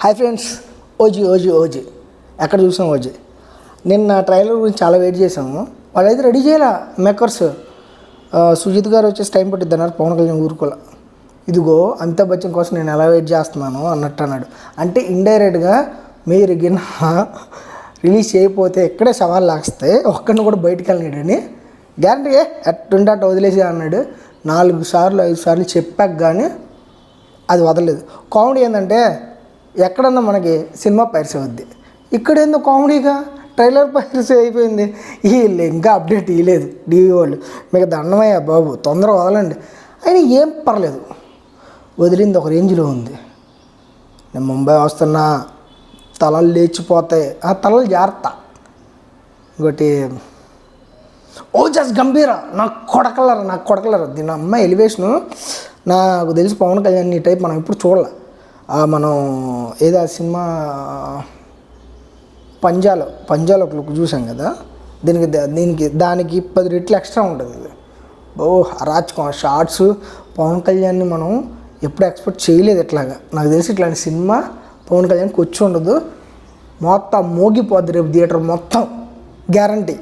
Hi friends, OG ఎక్కడ చూసాం OG. నిన్న ట్రైలర్ గురించి చాలా వెయిట్ చేసాము. వాళ్ళైతే రెడీ చేయాల మేకర్స్. సుజిత్ గారు వచ్చేసి టైం పట్టిద్ది అన్నారు. పవన్ కళ్యాణ్ ఊరుకోలే. ఇదిగో అమితాబ్ బచ్చన్ కోసం నేను ఎలా వెయిట్ చేస్తున్నాను అన్నట్టు అన్నాడు. అంటే ఇండైరెక్ట్గా మీరు గిన్న రిలీజ్ చేయకపోతే ఎక్కడే సవాల్ లాగిస్తే ఒక్కడిని కూడా బయటికి వెళ్ళలేడని గ్యారంటీ ఎట్టుంటే అట్టు వదిలేసి అన్నాడు. 4 సార్లు 5 సార్లు చెప్పాక కానీ అది వదలలేదు. కామెడీ ఏంటంటే ఎక్కడన్నా మనకి సినిమా పైరసీ అవుద్ది, ఇక్కడేందో కామెడీగా ట్రైలర్ పైరసీ అయిపోయింది. వీళ్ళు ఇంకా అప్డేట్ ఇవ్వలేదు టీవీ వాళ్ళు. మీకు దండమయ్యా బాబు, తొందరగా వదలండి. అయినా ఏం పర్లేదు, వదిలింది ఒక రేంజ్లో ఉంది. నేను ముంబై వస్తున్నా, తలలు లేచిపోతాయి, ఆ తలలు జాగ్రత్త. ఇంకోటి ఓజస్ గంభీర, నాకు కొడకలరా దీని అమ్మాయి ఎలివేషను. నాకు తెలిసి పవన్ కళ్యాణ్ ఈ టైప్ మనం ఇప్పుడు చూడాలి. మనం ఏదో ఆ సినిమా పంజాలో ఒక లుక్ చూసాం కదా, దానికి 10 రెట్లు ఎక్స్ట్రా ఉంటుంది. ఇది అరాచకం. షార్ట్స్ పవన్ కళ్యాణ్ని మనం ఎప్పుడు ఎక్స్పెక్ట్ చేయలేదు ఇట్లాగా. నాకు తెలిసి ఇట్లాంటి సినిమా పవన్ కళ్యాణ్కి వచ్చి ఉండదు. మొత్తం మోగిపోద్ది రేపు థియేటర్ మొత్తం, గ్యారంటీ.